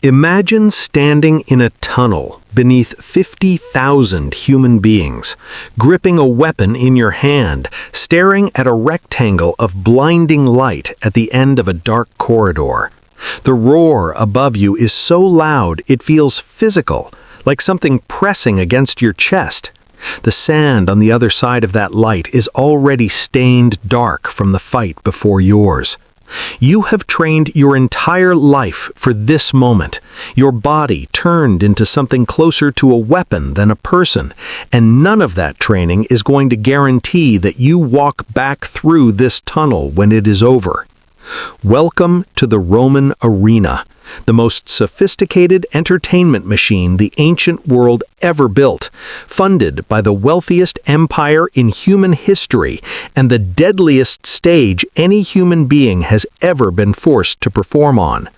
Imagine standing in a tunnel beneath 50,000 human beings, gripping a weapon in your hand, staring at a rectangle of blinding light at the end of a dark corridor. The roar above you is so loud it feels physical, like something pressing against your chest. The sand on the other side of that light is already stained dark from the fight before yours. You have trained your entire life for this moment, your body turned into something closer to a weapon than a person, and none of that training is going to guarantee that you walk back through this tunnel when it is over. Welcome to the Roman arena, the most sophisticated entertainment machine the ancient world ever built, funded by the wealthiest empire in human history and the deadliest stage any human being has ever been forced to perform on.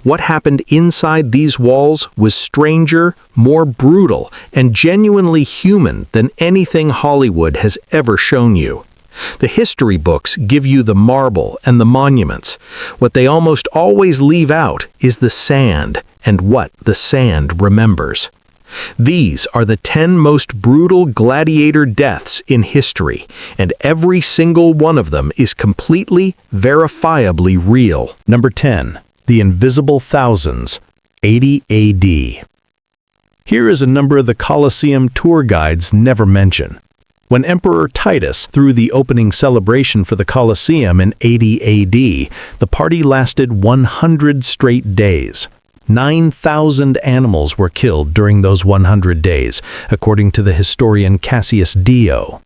What happened inside these walls was stranger, more brutal, and genuinely human than anything Hollywood has ever shown you. The history books give you the marble and the monuments. What they almost always leave out is the sand and what the sand remembers. These are the 10 most brutal gladiator deaths in history, and every single one of them is completely, verifiably real. Number 10. The Invisible Thousands, 80 AD. Here is a number the Colosseum tour guides never mention. When Emperor Titus threw the opening celebration for the Colosseum in 80 AD, the party lasted 100 straight days. 9,000 animals were killed during those 100 days, according to the historian Cassius Dio.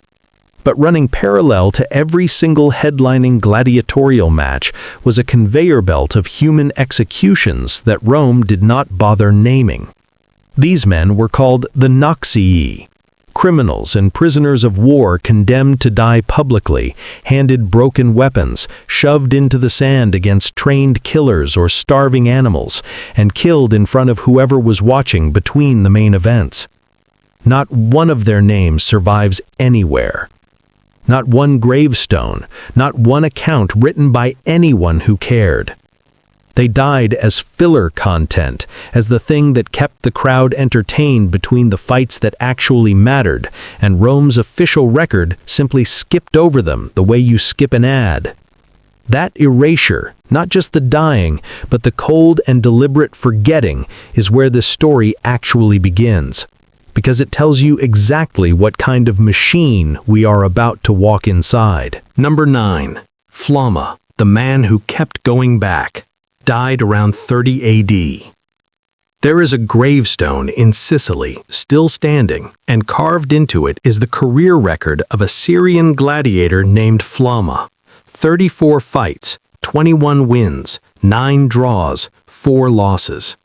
But running parallel to every single headlining gladiatorial match was a conveyor belt of human executions that Rome did not bother naming. These men were called the Noxii. Criminals and prisoners of war condemned to die publicly, handed broken weapons, shoved into the sand against trained killers or starving animals, and killed in front of whoever was watching between the main events. Not one of their names survives anywhere. Not one gravestone, not one account written by anyone who cared. They died as filler content, as the thing that kept the crowd entertained between the fights that actually mattered, and Rome's official record simply skipped over them the way you skip an ad. That erasure, not just the dying, but the cold and deliberate forgetting, is where this story actually begins, because it tells you exactly what kind of machine we are about to walk inside. Number 9. Flamma, the man who kept going back. Died around 30 AD. There is a gravestone in Sicily, still standing, and carved into it is the career record of a Syrian gladiator named Flamma. 34 fights, 21 wins, 9 draws, 4 losses.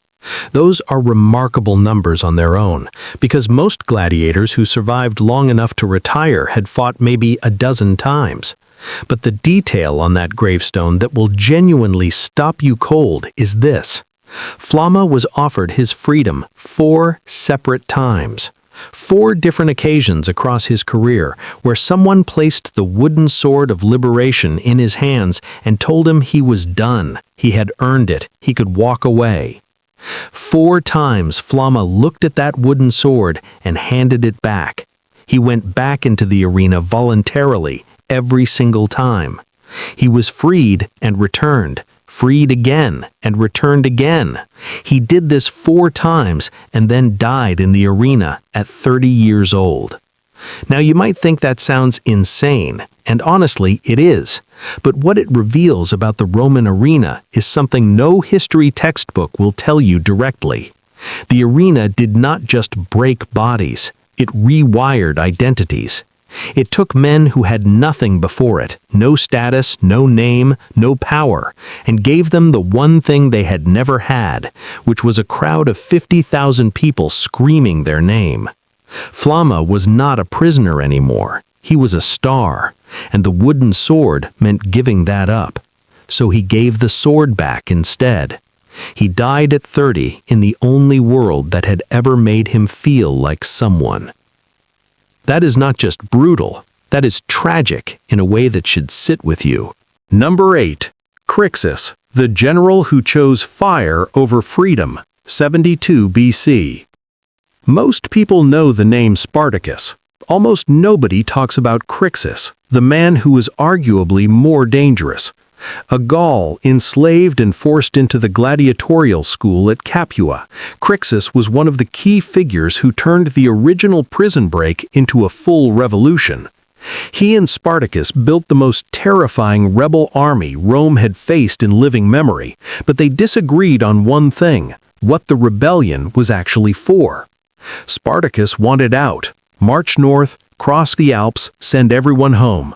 Those are remarkable numbers on their own, because most gladiators who survived long enough to retire had fought maybe a dozen times. But the detail on that gravestone that will genuinely stop you cold is this. Flamma was offered his freedom 4 separate times. 4 different occasions across his career where someone placed the wooden sword of liberation in his hands and told him he was done, he had earned it, he could walk away. 4 times Flamma looked at that wooden sword and handed it back. He went back into the arena voluntarily, every single time. He was freed and returned, freed again and returned again. He did this 4 times and then died in the arena at 30 years old. Now you might think that sounds insane, and honestly it is, but what it reveals about the Roman arena is something no history textbook will tell you directly. The arena did not just break bodies, it rewired identities. It took men who had nothing before it, no status, no name, no power, and gave them the one thing they had never had, which was a crowd of 50,000 people screaming their name. Flamma was not a prisoner anymore. He was a star, and the wooden sword meant giving that up. So he gave the sword back instead. He died at 30 in the only world that had ever made him feel like someone. That is not just brutal, that is tragic in a way that should sit with you. Number 8. Crixus, the general who chose fire over freedom. 72 BC. Most people know the name Spartacus. Almost nobody talks about Crixus, the man who was arguably more dangerous. A Gaul enslaved and forced into the gladiatorial school at Capua, Crixus was one of the key figures who turned the original prison break into a full revolution. He and Spartacus built the most terrifying rebel army Rome had faced in living memory, but they disagreed on one thing: what the rebellion was actually for. Spartacus wanted out, march north, cross the Alps, send everyone home.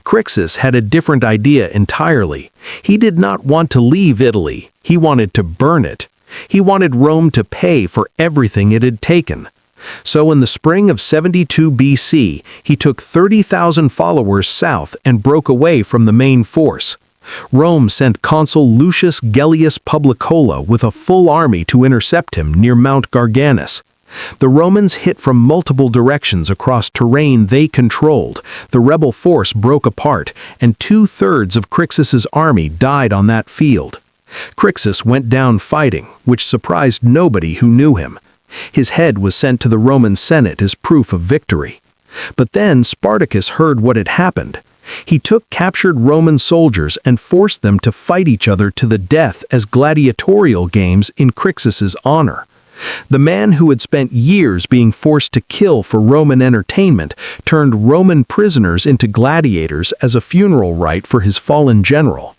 Crixus had a different idea entirely. He did not want to leave Italy, he wanted to burn it. He wanted Rome to pay for everything it had taken. So in the spring of 72 BC, he took 30,000 followers south and broke away from the main force. Rome sent consul Lucius Gellius Publicola with a full army to intercept him near Mount Garganus. The Romans hit from multiple directions across terrain they controlled. The rebel force broke apart, and 2/3 of Crixus's army died on that field. Crixus went down fighting, which surprised nobody who knew him. His head was sent to the Roman Senate as proof of victory. But then Spartacus heard what had happened. He took captured Roman soldiers and forced them to fight each other to the death as gladiatorial games in Crixus's honor. The man who had spent years being forced to kill for Roman entertainment turned Roman prisoners into gladiators as a funeral rite for his fallen general.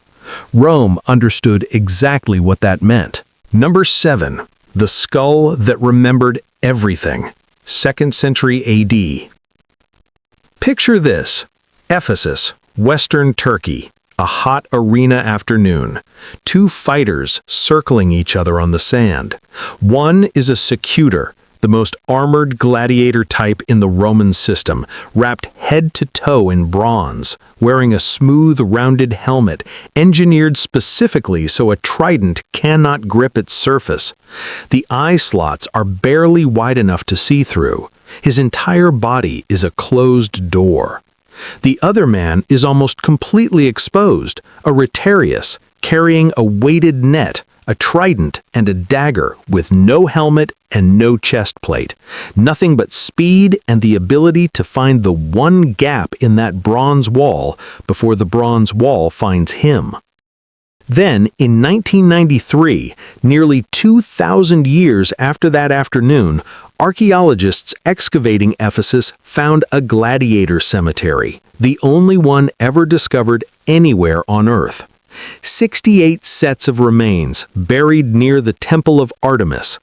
Rome understood exactly what that meant. Number 7. The skull that remembered everything. 2nd century AD. Picture this: Ephesus, Western Turkey. A hot arena afternoon. 2 fighters circling each other on the sand. One is a secutor, the most armored gladiator type in the Roman system, wrapped head to toe in bronze, wearing a smooth, rounded helmet, engineered specifically so a trident cannot grip its surface. The eye slots are barely wide enough to see through. His entire body is a closed door. The other man is almost completely exposed, a retiarius, carrying a weighted net, a trident, and a dagger, with no helmet and no chest plate. Nothing but speed and the ability to find the one gap in that bronze wall before the bronze wall finds him. Then, in 1993, nearly 2,000 years after that afternoon, archaeologists excavating Ephesus found a gladiator cemetery, the only one ever discovered anywhere on Earth. 68 sets of remains buried near the Temple of Artemis.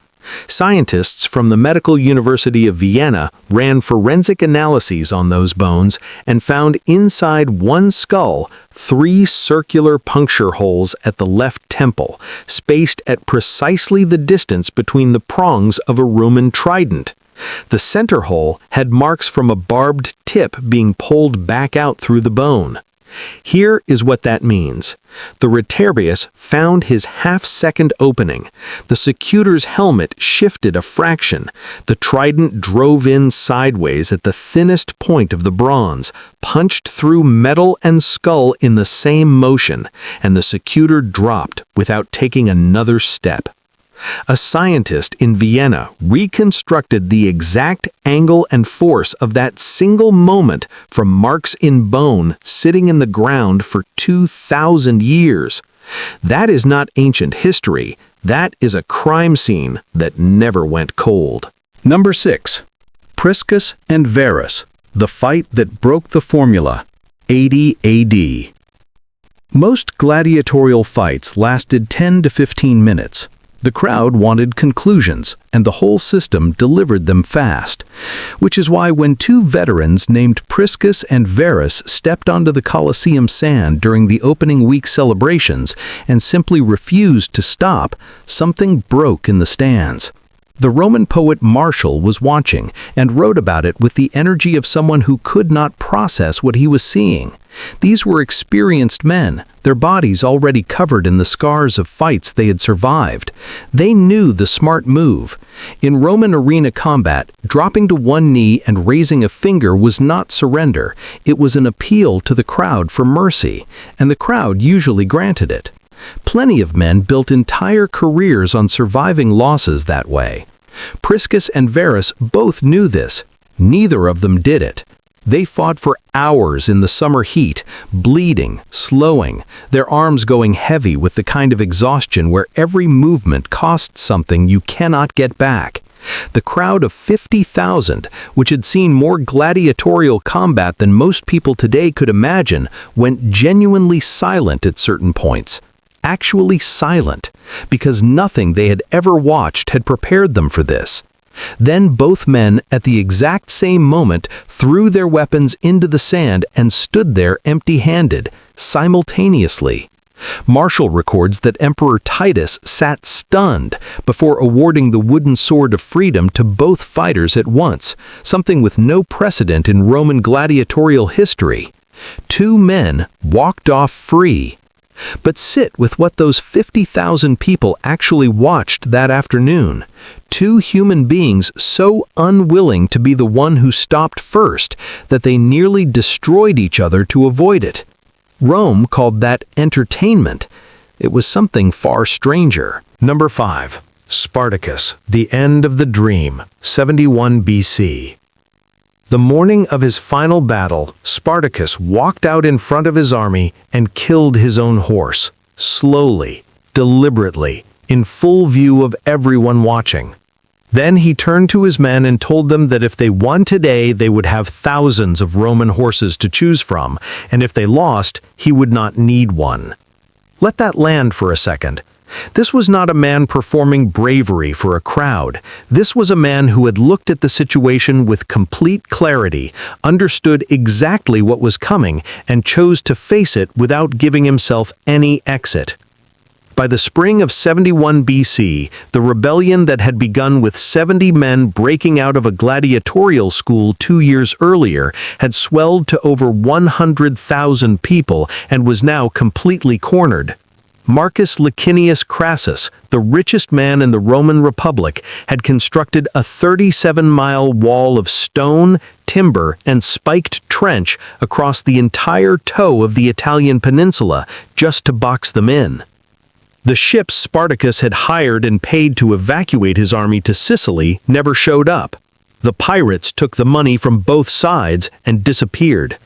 Scientists from the Medical University of Vienna ran forensic analyses on those bones and found inside one skull 3 circular puncture holes at the left temple, spaced at precisely the distance between the prongs of a Roman trident. The center hole had marks from a barbed tip being pulled back out through the bone. Here is what that means. The retiarius found his half-second opening. The secutor's helmet shifted a fraction. The trident drove in sideways at the thinnest point of the bronze, punched through metal and skull in the same motion, and the secutor dropped without taking another step. A scientist in Vienna reconstructed the exact angle and force of that single moment from marks in bone sitting in the ground for 2,000 years. That is not ancient history. That is a crime scene that never went cold. Number 6. Priscus and Verus, the fight that broke the formula. 80 AD. Most gladiatorial fights lasted 10 to 15 minutes. The crowd wanted conclusions, and the whole system delivered them fast. Which is why when 2 veterans named Priscus and Verus stepped onto the Colosseum sand during the opening week celebrations and simply refused to stop, something broke in the stands. The Roman poet Martial was watching and wrote about it with the energy of someone who could not process what he was seeing. These were experienced men, their bodies already covered in the scars of fights they had survived. They knew the smart move. In Roman arena combat, dropping to one knee and raising a finger was not surrender. It was an appeal to the crowd for mercy, and the crowd usually granted it. Plenty of men built entire careers on surviving losses that way. Priscus and Verus both knew this. Neither of them did it. They fought for hours in the summer heat, bleeding, slowing, their arms going heavy with the kind of exhaustion where every movement costs something you cannot get back. The crowd of 50,000, which had seen more gladiatorial combat than most people today could imagine, went genuinely silent at certain points. Actually silent, because nothing they had ever watched had prepared them for this. Then both men, at the exact same moment, threw their weapons into the sand and stood there empty-handed, simultaneously. Martial records that Emperor Titus sat stunned before awarding the wooden sword of freedom to both fighters at once, something with no precedent in Roman gladiatorial history. 2 men walked off free. But sit with what those 50,000 people actually watched that afternoon. 2 human beings so unwilling to be the one who stopped first that they nearly destroyed each other to avoid it. Rome called that entertainment. It was something far stranger. Number 5. Spartacus, the end of the dream, 71 BC. The morning of his final battle, Spartacus walked out in front of his army and killed his own horse, slowly, deliberately, in full view of everyone watching. Then he turned to his men and told them that if they won today, they would have thousands of Roman horses to choose from, and if they lost, he would not need one. Let that land for a second. This was not a man performing bravery for a crowd. This was a man who had looked at the situation with complete clarity, understood exactly what was coming, and chose to face it without giving himself any exit. By the spring of 71 BC, the rebellion that had begun with 70 men breaking out of a gladiatorial school 2 years earlier had swelled to over 100,000 people and was now completely cornered. Marcus Licinius Crassus, the richest man in the Roman Republic, had constructed a 37-mile wall of stone, timber, and spiked trench across the entire toe of the Italian peninsula just to box them in. The ships Spartacus had hired and paid to evacuate his army to Sicily never showed up. The pirates took the money from both sides and disappeared.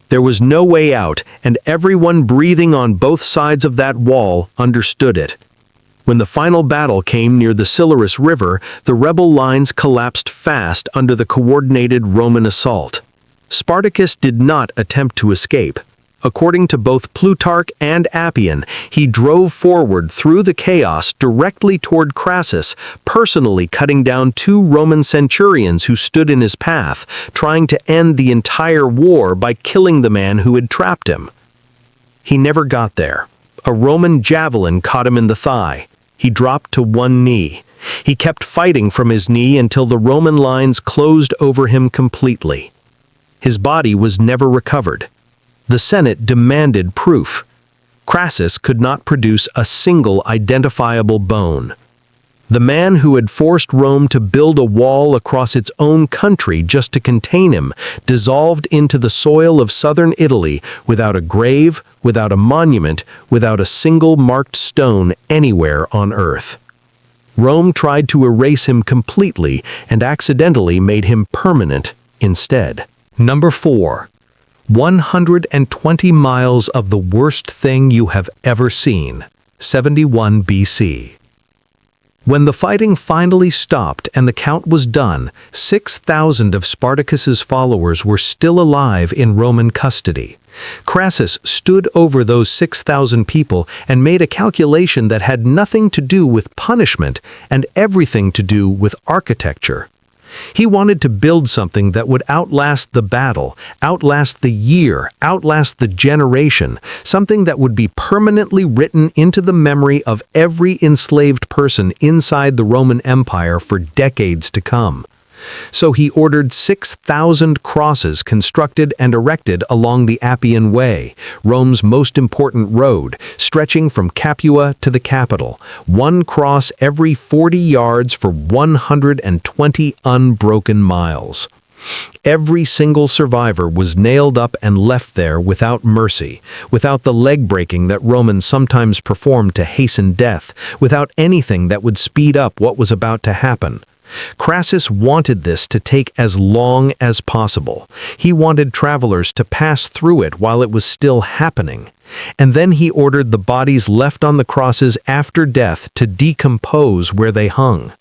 There was no way out, and everyone breathing on both sides of that wall understood it. When the final battle came near the Silarus River, the rebel lines collapsed fast under the coordinated Roman assault. Spartacus did not attempt to escape. According to both Plutarch and Appian, he drove forward through the chaos directly toward Crassus, personally cutting down 2 Roman centurions who stood in his path, trying to end the entire war by killing the man who had trapped him. He never got there. A Roman javelin caught him in the thigh. He dropped to one knee. He kept fighting from his knee until the Roman lines closed over him completely. His body was never recovered. The Senate demanded proof. Crassus could not produce a single identifiable bone. The man who had forced Rome to build a wall across its own country just to contain him dissolved into the soil of southern Italy without a grave, without a monument, without a single marked stone anywhere on earth. Rome tried to erase him completely and accidentally made him permanent instead. Number 4. 120 miles of the worst thing you have ever seen, 71 BC. When the fighting finally stopped and the count was done, 6,000 of Spartacus's followers were still alive in Roman custody. Crassus stood over those 6,000 people and made a calculation that had nothing to do with punishment and everything to do with architecture. He wanted to build something that would outlast the battle, outlast the year, outlast the generation, something that would be permanently written into the memory of every enslaved person inside the Roman Empire for decades to come. So he ordered 6,000 crosses constructed and erected along the Appian Way, Rome's most important road, stretching from Capua to the capital, 1 cross every 40 yards for 120 unbroken miles. Every single survivor was nailed up and left there without mercy, without the leg breaking that Romans sometimes performed to hasten death, without anything that would speed up what was about to happen. Crassus wanted this to take as long as possible. He wanted travelers to pass through it while it was still happening. And then he ordered the bodies left on the crosses after death to decompose where they hung.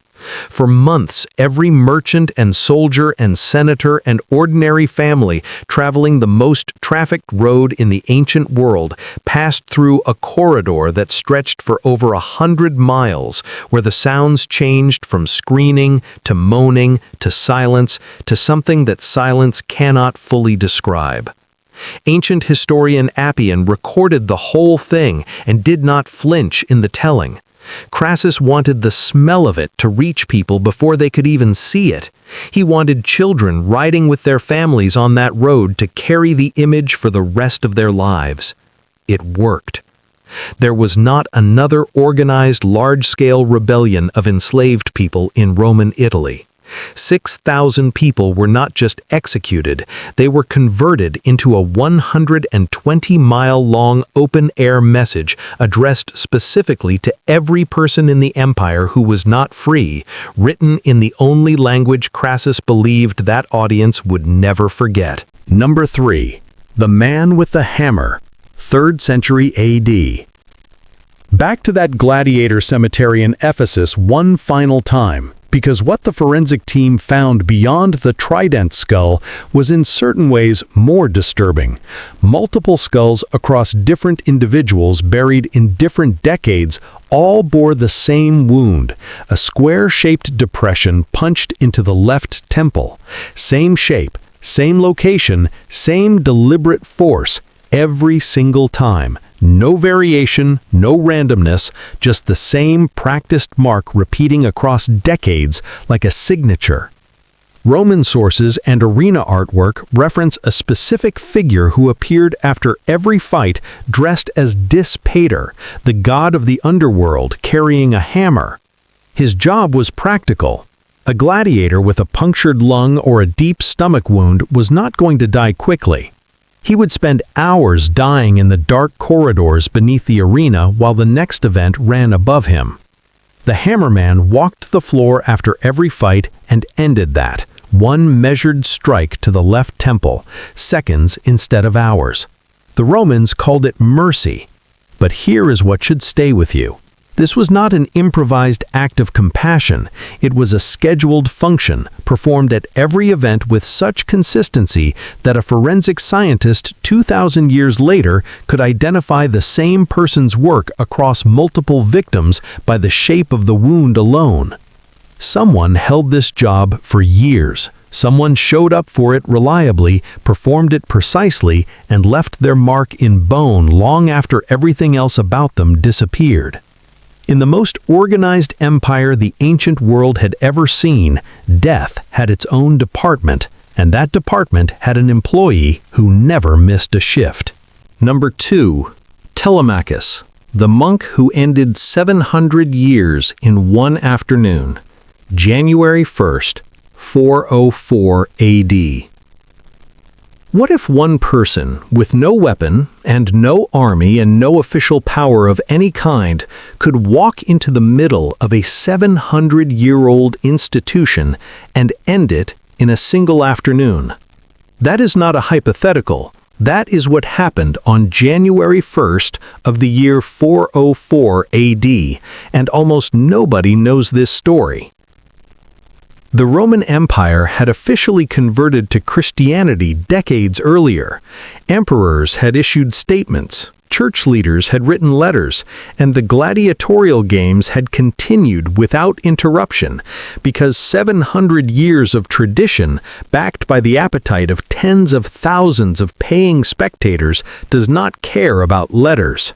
For months, every merchant and soldier and senator and ordinary family traveling the most trafficked road in the ancient world passed through a corridor that stretched for over 100 miles, where the sounds changed from screaming to moaning to silence to something that silence cannot fully describe. Ancient historian Appian recorded the whole thing and did not flinch in the telling. Crassus wanted the smell of it to reach people before they could even see it. He wanted children riding with their families on that road to carry the image for the rest of their lives. It worked. There was not another organized large-scale rebellion of enslaved people in Roman Italy. 6,000 people were not just executed, they were converted into a 120-mile-long open-air message addressed specifically to every person in the empire who was not free, written in the only language Crassus believed that audience would never forget. Number 3. The Man with the Hammer, 3rd century AD. Back to that gladiator cemetery in Ephesus one final time, because what the forensic team found beyond the trident skull was in certain ways more disturbing. Multiple skulls across different individuals buried in different decades all bore the same wound, a square-shaped depression punched into the left temple. Same shape, same location, same deliberate force, every single time. No variation, no randomness, just the same practiced mark repeating across decades like a signature. Roman sources and arena artwork reference a specific figure who appeared after every fight dressed as Dis Pater, the god of the underworld, carrying a hammer. His job was practical. A gladiator with a punctured lung or a deep stomach wound was not going to die quickly. He would spend hours dying in the dark corridors beneath the arena while the next event ran above him. The hammerman walked the floor after every fight and ended that, one measured strike to the left temple, seconds instead of hours. The Romans called it mercy. But here is what should stay with you. This was not an improvised act of compassion, it was a scheduled function performed at every event with such consistency that a forensic scientist 2,000 years later could identify the same person's work across multiple victims by the shape of the wound alone. Someone held this job for years. Someone showed up for it reliably, performed it precisely, and left their mark in bone long after everything else about them disappeared. In the most organized empire the ancient world had ever seen, death had its own department, and that department had an employee who never missed a shift. Number 2. Telemachus, the monk who ended 700 years in one afternoon, January 1st, 404 AD. What if one person, with no weapon, and no army, and no official power of any kind, could walk into the middle of a 700-year-old institution and end it in a single afternoon? That is not a hypothetical. That is what happened on January 1st of the year 404 AD, and almost nobody knows this story. The Roman Empire had officially converted to Christianity decades earlier. Emperors had issued statements, church leaders had written letters, and the gladiatorial games had continued without interruption because 700 years of tradition, backed by the appetite of tens of thousands of paying spectators, does not care about letters.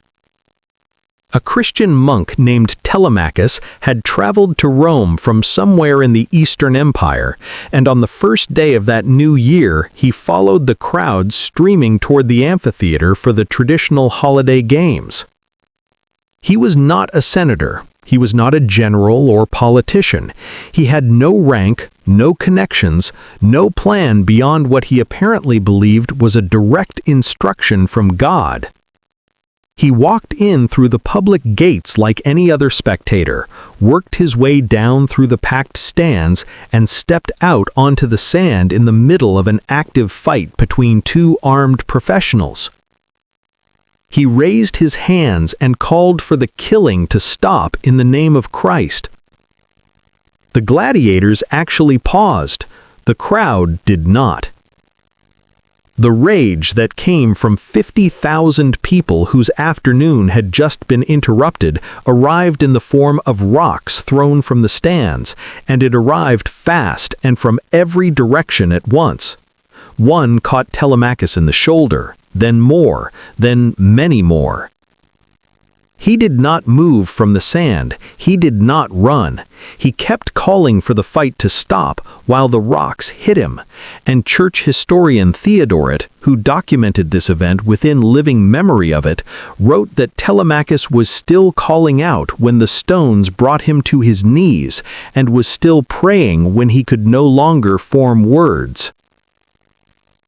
A Christian monk named Telemachus had traveled to Rome from somewhere in the Eastern Empire, and on the first day of that new year, he followed the crowds streaming toward the amphitheater for the traditional holiday games. He was not a senator, He was not a general or politician. He had no rank, no connections, no plan beyond what he apparently believed was a direct instruction from God. He walked in through the public gates like any other spectator, worked his way down through the packed stands, and stepped out onto the sand in the middle of an active fight between two armed professionals. He raised his hands and called for the killing to stop in the name of Christ. The gladiators actually paused. The crowd did not. The rage that came from 50,000 people whose afternoon had just been interrupted arrived in the form of rocks thrown from the stands, and it arrived fast and from every direction at once. One caught Telemachus in the shoulder, then more, then many more. He did not move from the sand. He did not run. He kept calling for the fight to stop while the rocks hit him, and church historian Theodoret, who documented this event within living memory of it, wrote that Telemachus was still calling out when the stones brought him to his knees, and was still praying when he could no longer form words.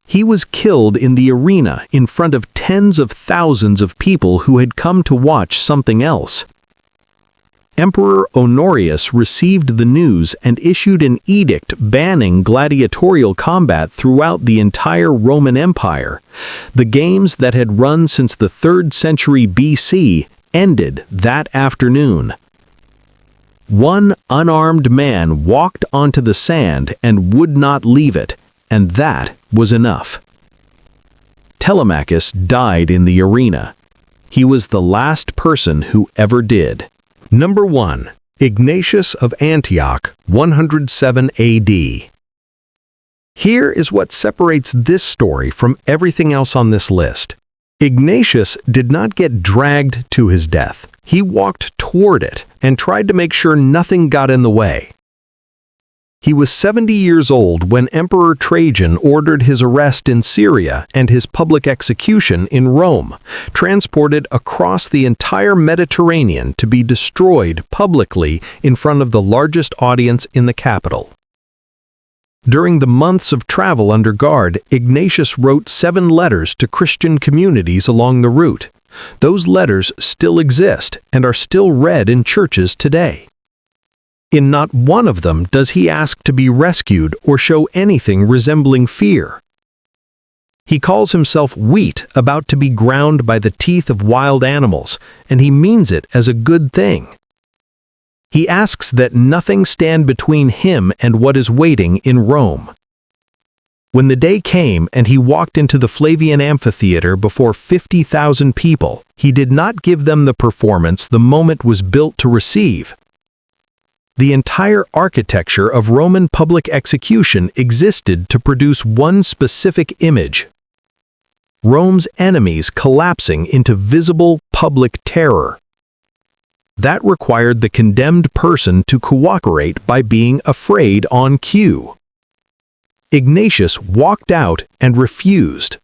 He was killed in the arena in front of tens of thousands of people who had come to watch something else. Emperor Honorius received the news and issued an edict banning gladiatorial combat throughout the entire Roman Empire. The games that had run since the 3rd century BC ended that afternoon. One unarmed man walked onto the sand and would not leave it, and that was enough. Telemachus died in the arena. He was the last person who ever did. Number 1. Ignatius of Antioch, 107 AD. Here is what separates this story from everything else on this list. Ignatius did not get dragged to his death. He walked toward it and tried to make sure nothing got in the way. He was 70 years old when Emperor Trajan ordered his arrest in Syria and his public execution in Rome, transported across the entire Mediterranean to be destroyed publicly in front of the largest audience in the capital. During the months of travel under guard, Ignatius wrote 7 letters to Christian communities along the route. Those letters still exist and are still read in churches today. In not one of them does he ask to be rescued or show anything resembling fear. He calls himself wheat about to be ground by the teeth of wild animals, and he means it as a good thing. He asks that nothing stand between him and what is waiting in Rome. When the day came and he walked into the Flavian amphitheater before 50,000 people, he did not give them the performance the moment was built to receive. The entire architecture of Roman public execution existed to produce one specific image: Rome's enemies collapsing into visible public terror. That required the condemned person to cooperate by being afraid on cue. Ignatius walked out and refused.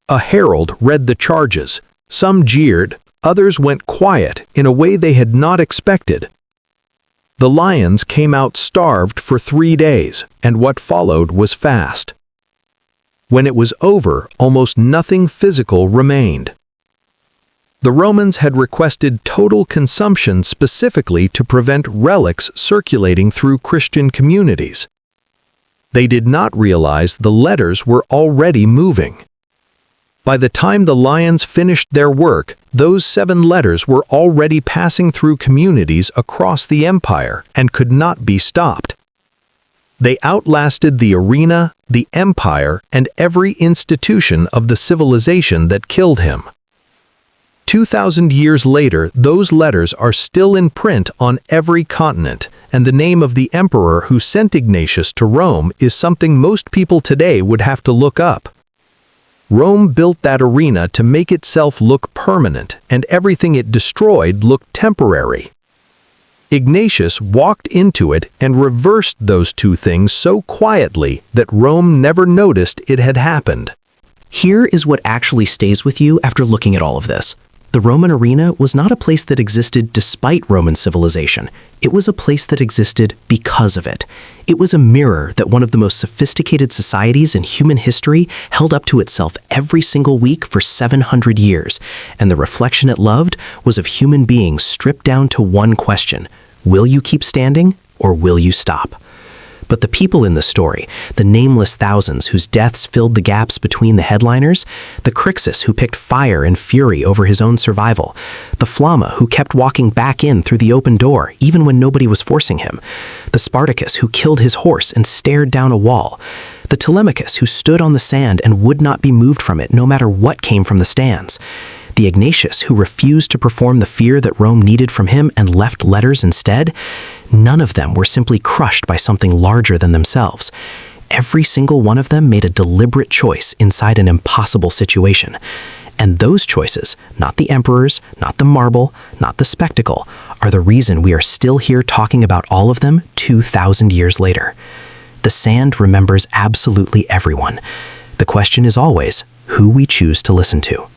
A herald read the charges. Some jeered, others went quiet in a way they had not expected. The lions came out starved for 3 days, and what followed was fast. When it was over, almost nothing physical remained. The Romans had requested total consumption specifically to prevent relics circulating through Christian communities. They did not realize the letters were already moving. By the time the lions finished their work, those 7 letters were already passing through communities across the empire and could not be stopped. They outlasted the arena, the empire, and every institution of the civilization that killed him. 2,000 years later, those letters are still in print on every continent, and the name of the emperor who sent Ignatius to Rome is something most people today would have to look up. Rome built that arena to make itself look permanent, and everything it destroyed looked temporary. Ignatius walked into it and reversed those 2 things so quietly that Rome never noticed it had happened. Here is what actually stays with you after looking at all of this. The Roman arena was not a place that existed despite Roman civilization. It was a place that existed because of it. It was a mirror that one of the most sophisticated societies in human history held up to itself every single week for 700 years, and the reflection it loved was of human beings stripped down to one question: will you keep standing or will you stop? But the people in the story, the nameless thousands whose deaths filled the gaps between the headliners, the Crixus who picked fire and fury over his own survival, the Flamma who kept walking back in through the open door even when nobody was forcing him, the Spartacus who killed his horse and stared down a wall, the Telemachus who stood on the sand and would not be moved from it no matter what came from the stands, the Ignatius who refused to perform the fear that Rome needed from him and left letters instead, none of them were simply crushed by something larger than themselves. Every single one of them made a deliberate choice inside an impossible situation. And those choices, not the emperors, not the marble, not the spectacle, are the reason we are still here talking about all of them 2,000 years later. The sand remembers absolutely everyone. The question is always who we choose to listen to.